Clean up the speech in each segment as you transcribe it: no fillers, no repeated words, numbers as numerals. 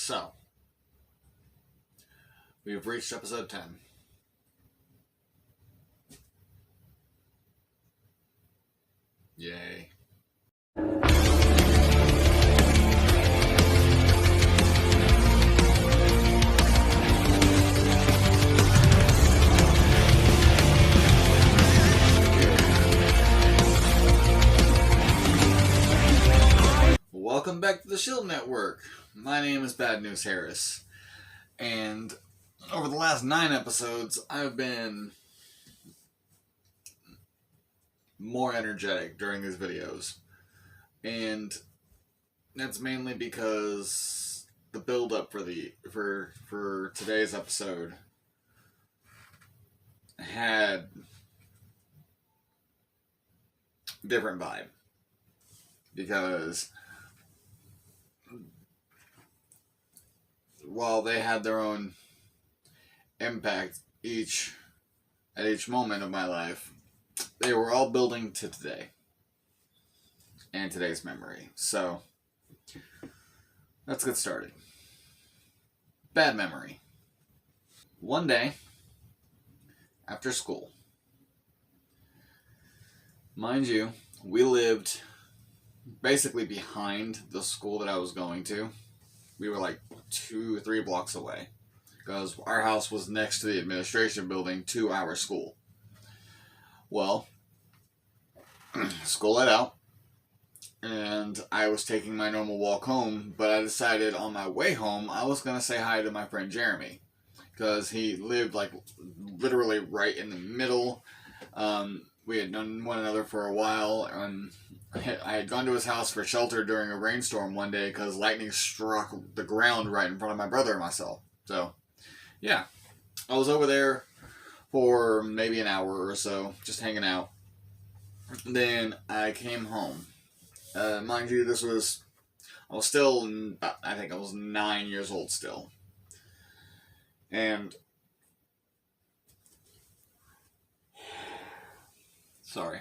So, we've reached episode 10. Yay. Welcome back to the Shield Network. My name is Bad News Harris, and over the last 9 episodes, I've been more energetic during these videos, and that's mainly because the build-up for today's episode had a different vibe, because while they had their own impact at each moment of my life, they were all building to today and today's memory. So let's get started. Bad memory. One day after school, mind you, we lived basically behind the school that I was going to. We were like 2 or 3 blocks away, because our house was next to the administration building to our school. Well, school let out, and I was taking my normal walk home, but I decided on my way home I was going to say hi to my friend Jeremy, because he lived like literally right in the middle. We had known one another for a while, and I had gone to his house for shelter during a rainstorm one day because lightning struck the ground right in front of my brother and myself. So, yeah, I was over there for maybe an hour or so, just hanging out. Then I came home. Mind you, I was still, I think I was 9 years old still. And, sorry.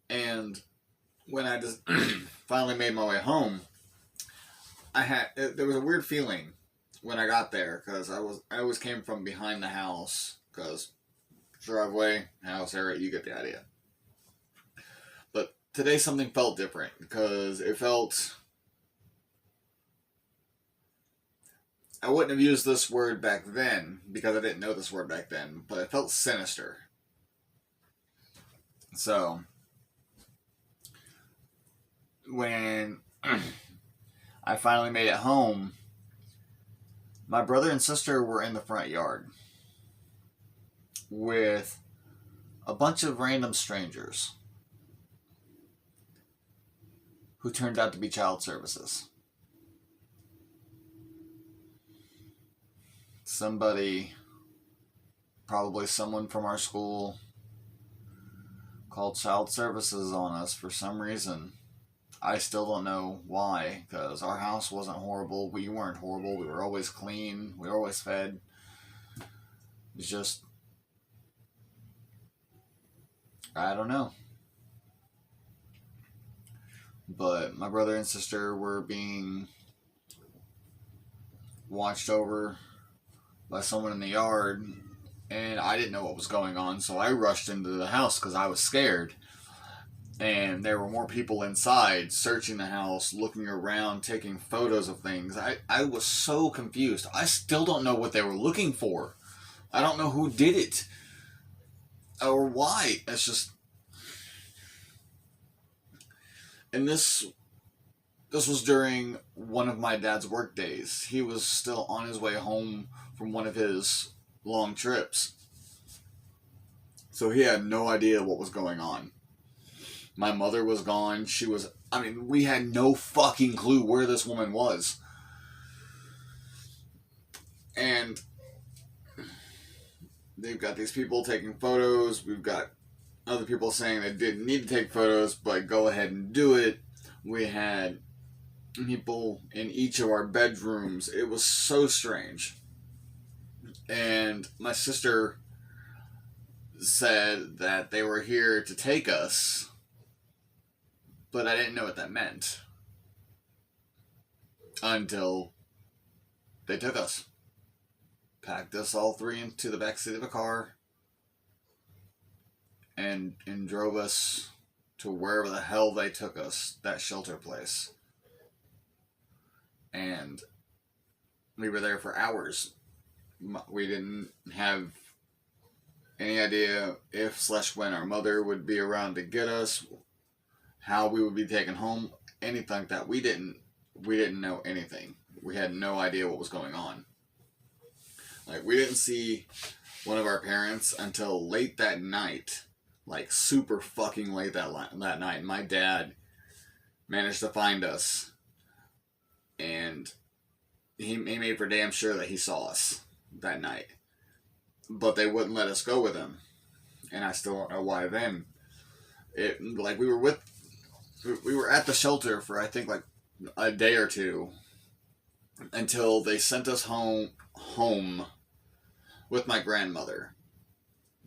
And when I just finally made my way home, there was a weird feeling when I got there, because I always came from behind the house, because driveway, house area, you get the idea. But today something felt different, because it felt, I wouldn't have used this word back then because I didn't know this word back then, but it felt sinister. So when I finally made it home, my brother and sister were in the front yard with a bunch of random strangers who turned out to be child services. Probably someone from our school, called child services on us for some reason. I still don't know why, because our house wasn't horrible. We weren't horrible. We were always clean. We were always fed. It's just, I don't know. But my brother and sister were being watched over by someone in the yard, and I didn't know what was going on, so I rushed into the house because I was scared. And there were more people inside searching the house, looking around, taking photos of things. I was so confused. I still don't know what they were looking for. I don't know who did it or why. It's just, and this was during one of my dad's work days. He was still on his way home from one of his long trips, so he had no idea what was going on. My mother was gone. We had no fucking clue where this woman was. And they've got these people taking photos. We've got other people saying they didn't need to take photos, but go ahead and do it. We had people in each of our bedrooms. It was so strange. And my sister said that they were here to take us, but I didn't know what that meant. until they took us, packed us all three into the back seat of a car, and drove us to wherever the hell they took us, that shelter place. And we were there for hours. We didn't have any idea if slash when our mother would be around to get us, how we would be taken home, anything like that. We didn't know anything. We had no idea what was going on. Like, we didn't see one of our parents until late that night, like super fucking late that night. My dad managed to find us, and he made for damn sure that he saw us that night. But they wouldn't let us go with him, and I still don't know why. Then it like we were at the shelter for I think like a day or two until they sent us home with my grandmother.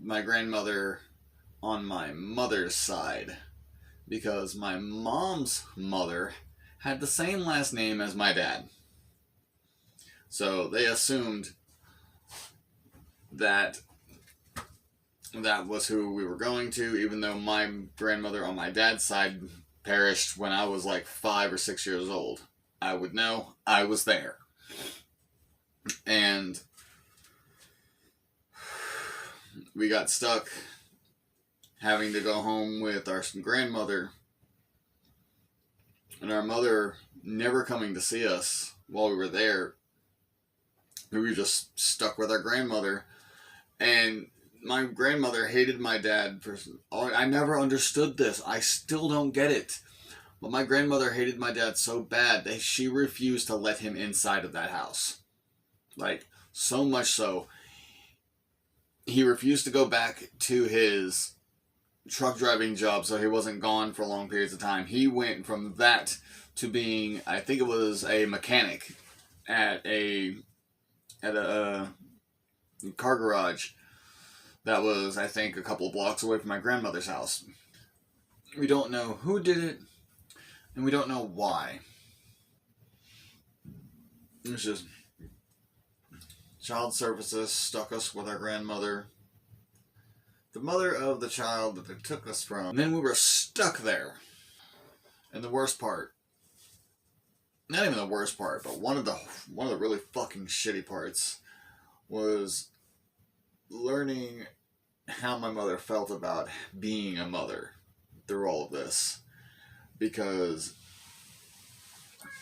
My grandmother on my mother's side, because my mom's mother had the same last name as my dad. So they assumed that that was who we were going to, even though my grandmother on my dad's side perished when I was like 5 or 6 years old. I would know. I was there. And we got stuck having to go home with our grandmother, and our mother never coming to see us while we were there. We were just stuck with our grandmother, and my grandmother hated my dad for. I never understood this. I still don't get it. But my grandmother hated my dad so bad that she refused to let him inside of that house. Like, so much so, he refused to go back to his truck driving job, so he wasn't gone for long periods of time. He went from that to being, I think it was a mechanic at a car garage that was, I think, a couple of blocks away from my grandmother's house. We don't know who did it, and we don't know why. It's just child services stuck us with our grandmother, the mother of the child that they took us from. And then we were stuck there. And the worst part, not even the worst part, but one of the really fucking shitty parts was learning how my mother felt about being a mother through all of this. Because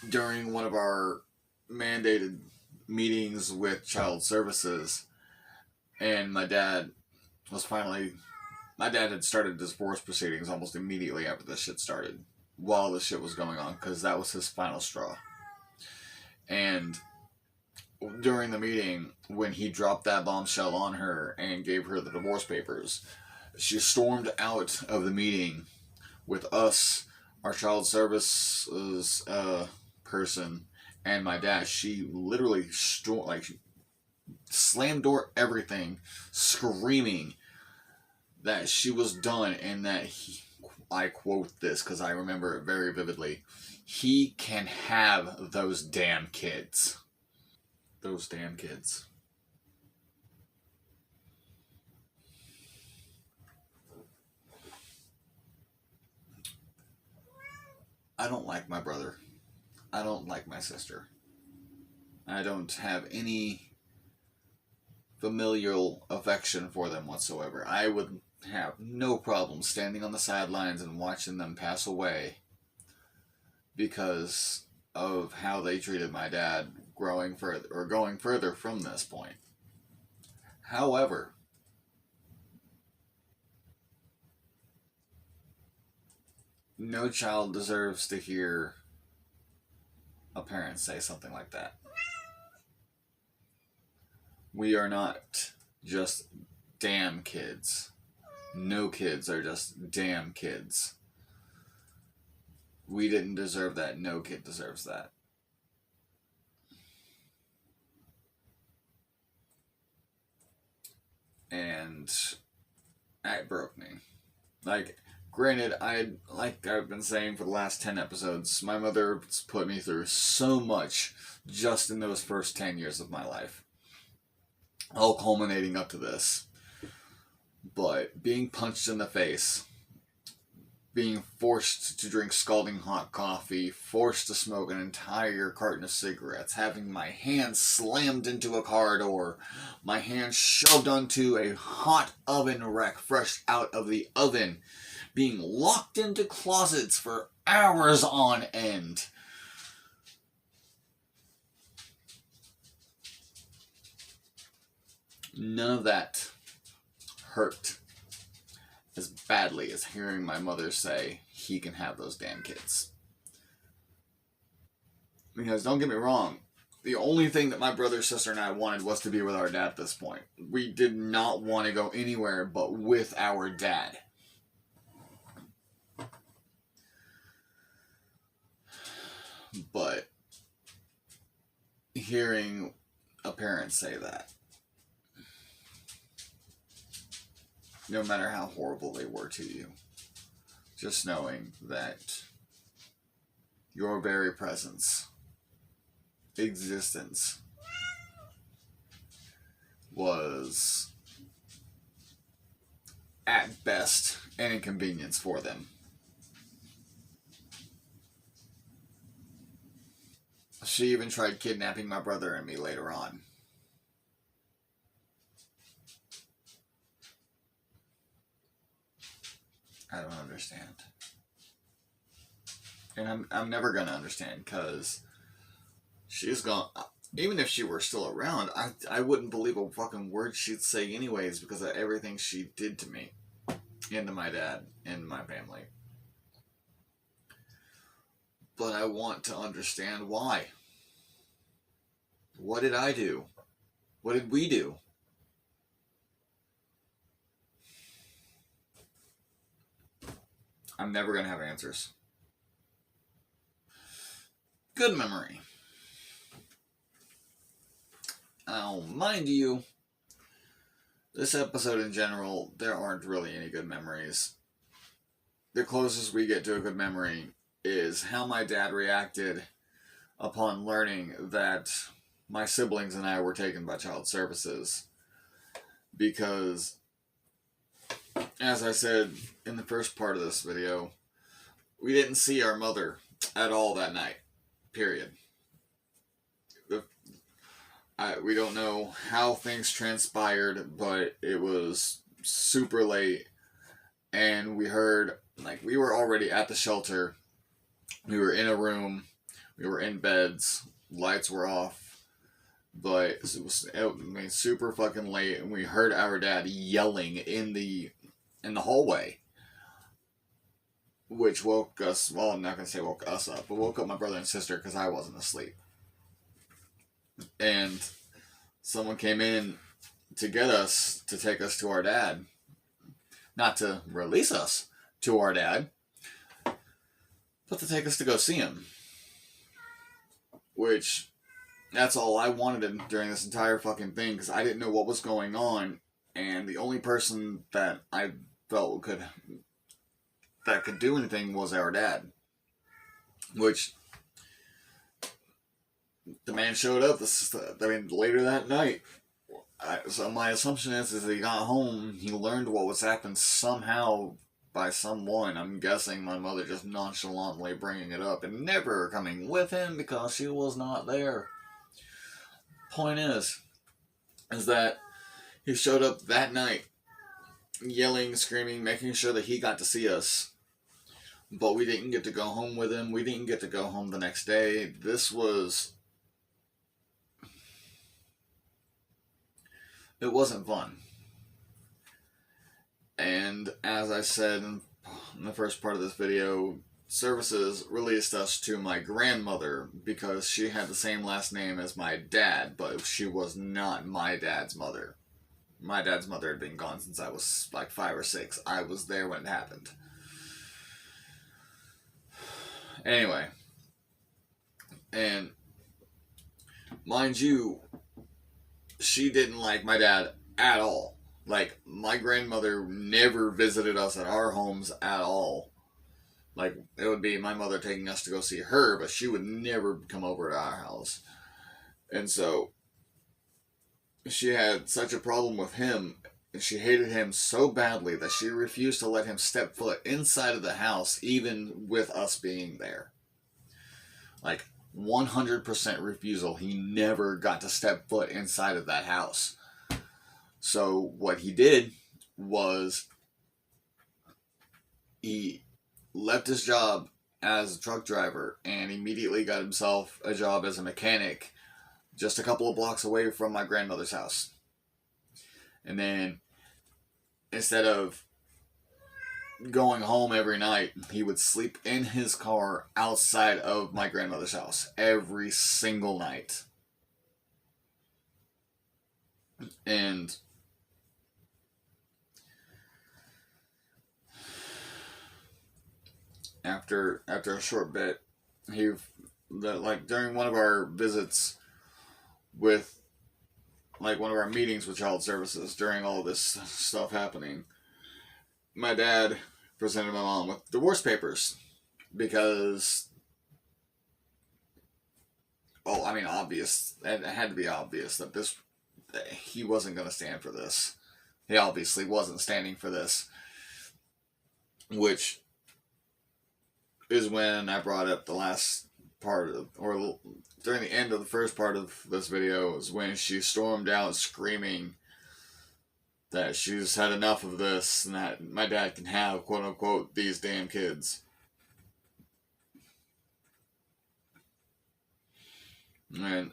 during one of our mandated meetings with child services, and my dad had started divorce proceedings almost immediately after this shit started, while this shit was going on, because that was his final straw. And during the meeting, when he dropped that bombshell on her and gave her the divorce papers, she stormed out of the meeting with us, our child services person, and my dad. She literally slammed door everything, screaming that she was done, and that I quote this because I remember it very vividly, he can have those damn kids. Those damn kids. I don't like my brother. I don't like my sister. I don't have any familial affection for them whatsoever. I would have no problem standing on the sidelines and watching them pass away because of how they treated my dad going further from this point. However, no child deserves to hear a parent say something like that. We are not just damn kids. No kids are just damn kids. We didn't deserve that. No kid deserves that. And that broke me. Like, Granted, like I've been saying for the last 10 episodes, my mother's put me through so much just in those first 10 years of my life. All culminating up to this. But being punched in the face, being forced to drink scalding hot coffee, forced to smoke an entire carton of cigarettes, having my hand slammed into a car door, my hand shoved onto a hot oven rack fresh out of the oven, being locked into closets for hours on end. None of that hurt as badly as hearing my mother say, he can have those damn kids. Because don't get me wrong, the only thing that my brother, sister, and I wanted was to be with our dad at this point. We did not want to go anywhere but with our dad. But hearing a parent say that, no matter how horrible they were to you, just knowing that your very presence, existence, was at best an inconvenience for them. She even tried kidnapping my brother and me later on. I don't understand. And I'm never going to understand, because she's gone. Even if she were still around, I wouldn't believe a fucking word she'd say anyways, because of everything she did to me, and to my dad, and my family. But I want to understand why. What did I do? What did we do? I'm never going to have answers. Good memory. Now, mind you, this episode in general, there aren't really any good memories. The closest we get to a good memory is how my dad reacted upon learning that my siblings and I were taken by child services. Because, as I said in the first part of this video, we didn't see our mother at all that night. Period. We don't know how things transpired, but it was super late, and we heard, like, we were already at the shelter. We were in a room. We were in beds. Lights were off. But it was super fucking late, and we heard our dad yelling in the hallway, which woke us. Well, I'm not gonna say woke us up, but woke up my brother and sister because I wasn't asleep. And someone came in to get us, to take us to our dad, not to release us to our dad, but to take us to go see him. Which, that's all I wanted during this entire fucking thing, because I didn't know what was going on, and the only person that I felt could do anything was our dad. Which, the man showed up, later that night. So my assumption is he got home, he learned what was happened somehow by someone. I'm guessing my mother just nonchalantly bringing it up and never coming with him because she was not there. Point is that he showed up that night, yelling, screaming, making sure that he got to see us. But we didn't get to go home with him. We didn't get to go home the next day. It wasn't fun. And as I said in the first part of this video, services released us to my grandmother because she had the same last name as my dad, but she was not my dad's mother. My dad's mother had been gone since I was like 5 or 6. I was there when it happened. Anyway, and mind you, she didn't like my dad at all. Like, my grandmother never visited us at our homes at all. Like, it would be my mother taking us to go see her, but she would never come over to our house. And so, she had such a problem with him, and she hated him so badly that she refused to let him step foot inside of the house, even with us being there. Like, 100% refusal. He never got to step foot inside of that house. So what he did was he left his job as a truck driver and immediately got himself a job as a mechanic just a couple of blocks away from my grandmother's house. And then instead of going home every night, he would sleep in his car outside of my grandmother's house every single night. And after a short bit, like during one of our visits with, like, one of our meetings with child services during all this stuff happening, my dad presented my mom with divorce papers because, well, I mean, obvious, and it had to be obvious that he wasn't going to stand for this. He obviously wasn't standing for this, which is when I brought up the last part of, or during the end of the first part of this video, is when she stormed out screaming that she's had enough of this and that my dad can have, quote unquote, these damn kids. And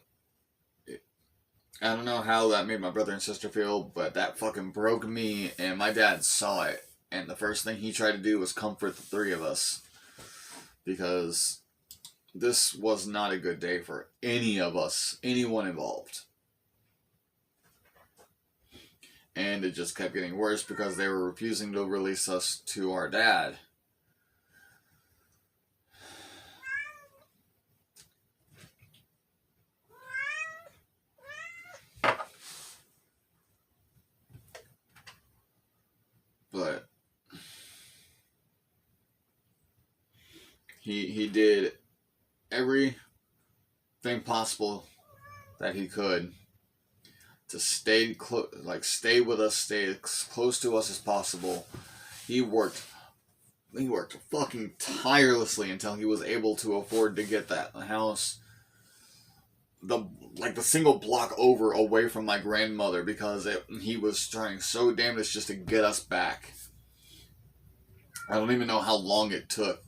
I don't know how that made my brother and sister feel, but that fucking broke me, and my dad saw it. And the first thing he tried to do was comfort the three of us, because this was not a good day for any of us, anyone involved. And it just kept getting worse because they were refusing to release us to our dad. But he did everything possible that he could to stay with us, stay as close to us as possible. He worked fucking tirelessly until he was able to afford to get that house the single block over away from my grandmother, because he was trying so damnedest just to get us back. I don't even know how long it took.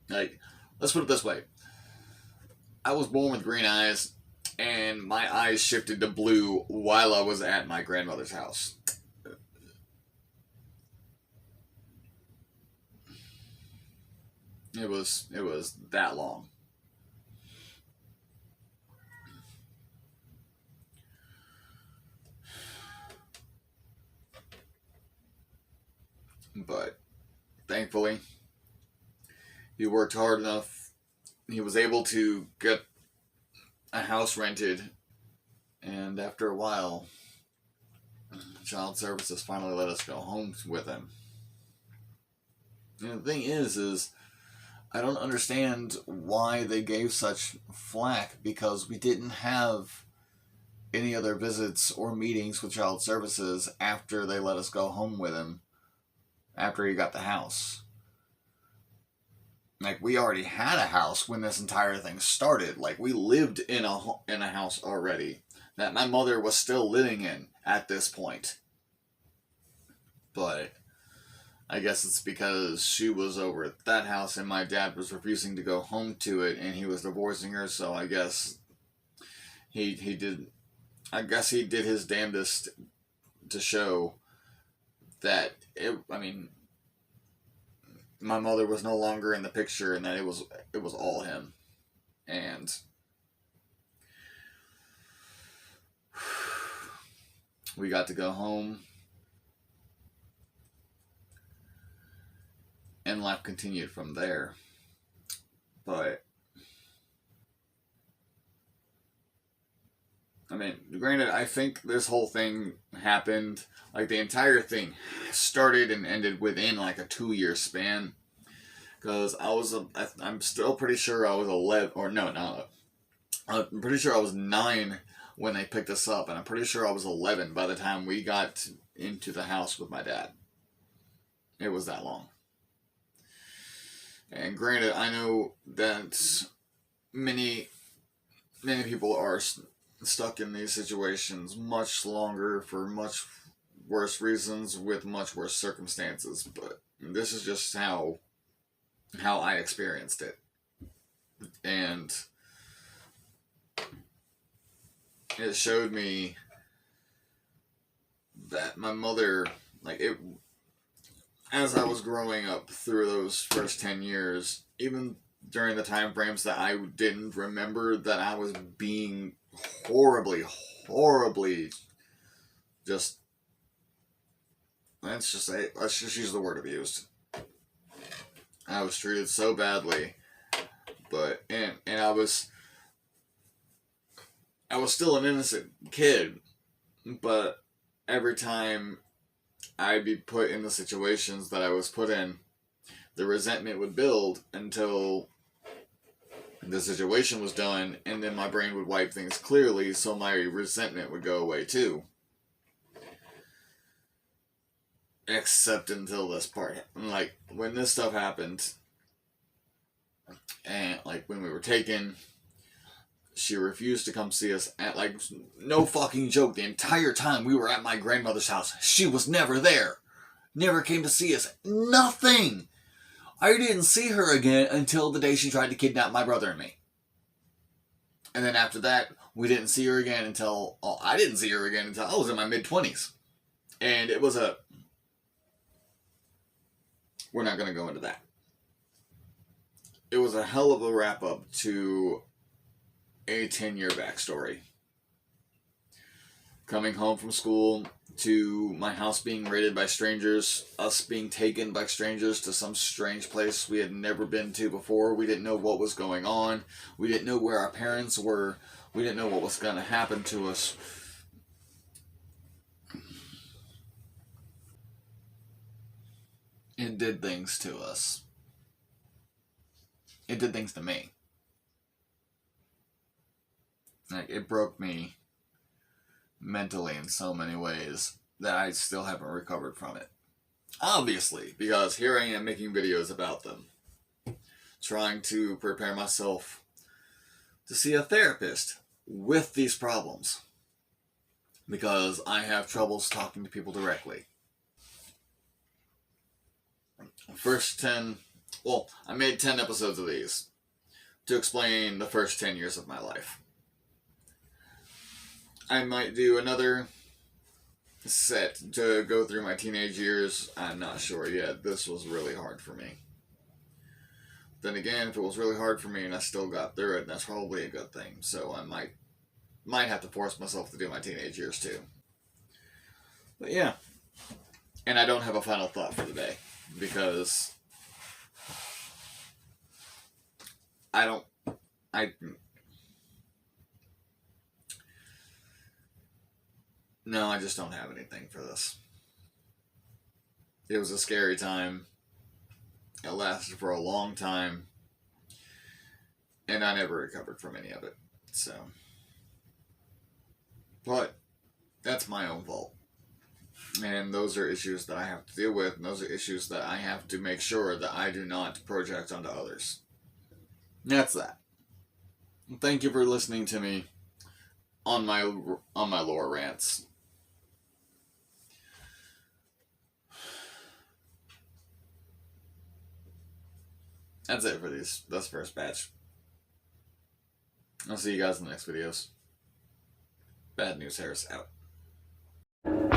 Like, let's put it this way. I was born with green eyes, and my eyes shifted to blue while I was at my grandmother's house. It was that long. But thankfully, he worked hard enough. He was able to get a house rented, and after a while, child services finally let us go home with him. And the thing is I don't understand why they gave such flack, because we didn't have any other visits or meetings with child services after they let us go home with him, after he got the house. Like, we already had a house when this entire thing started. Like, we lived in a house already that my mother was still living in at this point. But I guess it's because she was over at that house and my dad was refusing to go home to it, and he was divorcing her, so I guess he did his damnedest to show that my mother was no longer in the picture, and that it was all him. And we got to go home, and life continued from there. But mean, granted, I think this whole thing happened, like the entire thing started and ended within like a 2 year span. Because I'm still pretty sure I was 11, or no, no, I'm pretty sure I was 9 when they picked us up, and I'm pretty sure I was 11 by the time we got into the house with my dad. It was that long. And granted, I know that many, many people are stuck in these situations much longer for much worse reasons with much worse circumstances, but this is just how I experienced it. And it showed me that my mother, like it, as I was growing up through those first 10 years, even during the time frames that I didn't remember that I was being horribly, horribly just, let's just use the word abused. I was treated so badly, but, and I was still an innocent kid, but every time I'd be put in the situations that I was put in, the resentment would build until the situation was done, and then my brain would wipe things clearly, so my resentment would go away too. Except until this part. Like, when this stuff happened, and like when we were taken, she refused to come see us. At, like, no fucking joke, the entire time we were at my grandmother's house, she was never there. Never came to see us. Nothing. I didn't see her again until the day she tried to kidnap my brother and me. And then after that, we didn't see her again until, I didn't see her again until I was in my mid-20s. And it was we're not going to go into that. It was a hell of a wrap-up to a 10-year backstory. Coming home from school, to my house being raided by strangers, us being taken by strangers to some strange place we had never been to before. We didn't know what was going on. We didn't know where our parents were. We didn't know what was going to happen to us. It did things to us. It did things to me. Like, it broke me mentally in so many ways that I still haven't recovered from it. Obviously, because here I am making videos about them. Trying to prepare myself to see a therapist with these problems. Because I have troubles talking to people directly. First 10... Well, I made 10 episodes of these to explain the first 10 years of my life. I might do another set to go through my teenage years. I'm not sure yet. This was really hard for me. Then again, if it was really hard for me and I still got through it, that's probably a good thing. So I might have to force myself to do my teenage years too. But yeah. And I don't have a final thought for the day, because no, I just don't have anything for this. It was a scary time. It lasted for a long time. And I never recovered from any of it. So. But that's my own fault. And those are issues that I have to deal with. And those are issues that I have to make sure that I do not project onto others. That's that. Thank you for listening to me on my lore rants. That's it for this first batch. I'll see you guys in the next videos. Bad News Harris out.